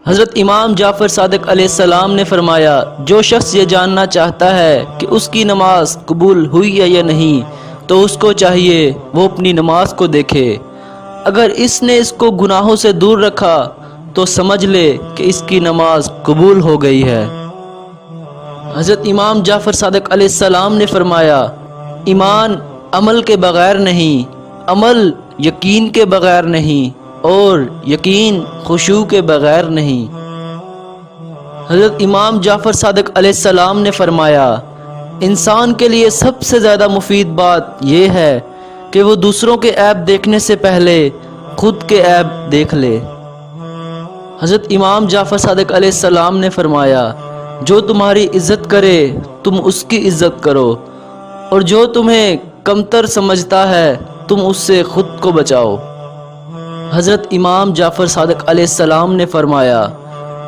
حضرت امام جعفر صادق علیہ السلام نے فرمایا، جو شخص یہ جاننا چاہتا ہے کہ اس کی نماز قبول ہوئی ہے یا نہیں تو اس کو چاہیے وہ اپنی نماز کو دیکھے۔ اگر اس نے اس کو گناہوں سے دور رکھا تو سمجھ لے کہ اس کی نماز قبول ہو گئی ہے۔ حضرت امام جعفر صادق علیہ السلام نے فرمایا، ایمان عمل کے بغیر نہیں، عمل یقین کے بغیر نہیں، اور یقین خشوع کے بغیر نہیں۔ حضرت امام جعفر صادق علیہ السلام نے فرمایا، انسان کے لیے سب سے زیادہ مفید بات یہ ہے کہ وہ دوسروں کے عیب دیکھنے سے پہلے خود کے عیب دیکھ لے۔ حضرت امام جعفر صادق علیہ السلام نے فرمایا، جو تمہاری عزت کرے تم اس کی عزت کرو، اور جو تمہیں کمتر سمجھتا ہے تم اس سے خود کو بچاؤ۔ حضرت امام جعفر صادق علیہ السلام نے فرمایا،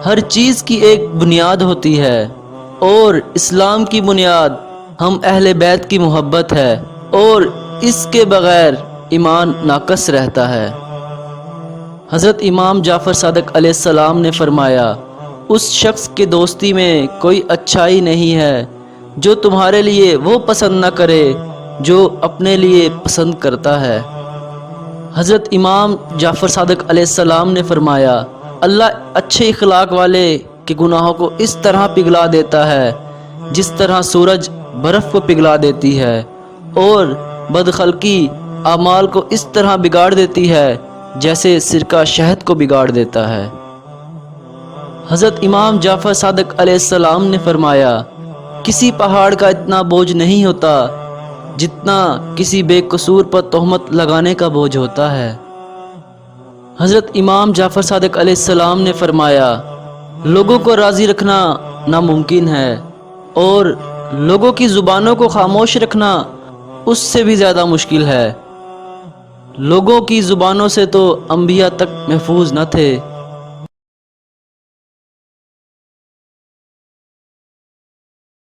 ہر چیز کی ایک بنیاد ہوتی ہے، اور اسلام کی بنیاد ہم اہل بیت کی محبت ہے، اور اس کے بغیر ایمان ناقص رہتا ہے۔ حضرت امام جعفر صادق علیہ السلام نے فرمایا، اس شخص کے دوستی میں کوئی اچھائی نہیں ہے جو تمہارے لیے وہ پسند نہ کرے جو اپنے لیے پسند کرتا ہے۔ حضرت امام جعفر صادق علیہ السلام نے فرمایا، اللہ اچھے اخلاق والے کے گناہوں کو اس طرح پگھلا دیتا ہے جس طرح سورج برف کو پگھلا دیتی ہے، اور بدخلقی اعمال کو اس طرح بگاڑ دیتی ہے جیسے سرکہ شہد کو بگاڑ دیتا ہے۔ حضرت امام جعفر صادق علیہ السلام نے فرمایا، کسی پہاڑ کا اتنا بوجھ نہیں ہوتا جتنا کسی بے قصور پر تہمت لگانے کا بوجھ ہوتا ہے۔ حضرت امام جعفر صادق علیہ السلام نے فرمایا، لوگوں کو راضی رکھنا ناممکن ہے، اور لوگوں کی زبانوں کو خاموش رکھنا اس سے بھی زیادہ مشکل ہے۔ لوگوں کی زبانوں سے تو انبیاء تک محفوظ نہ تھے،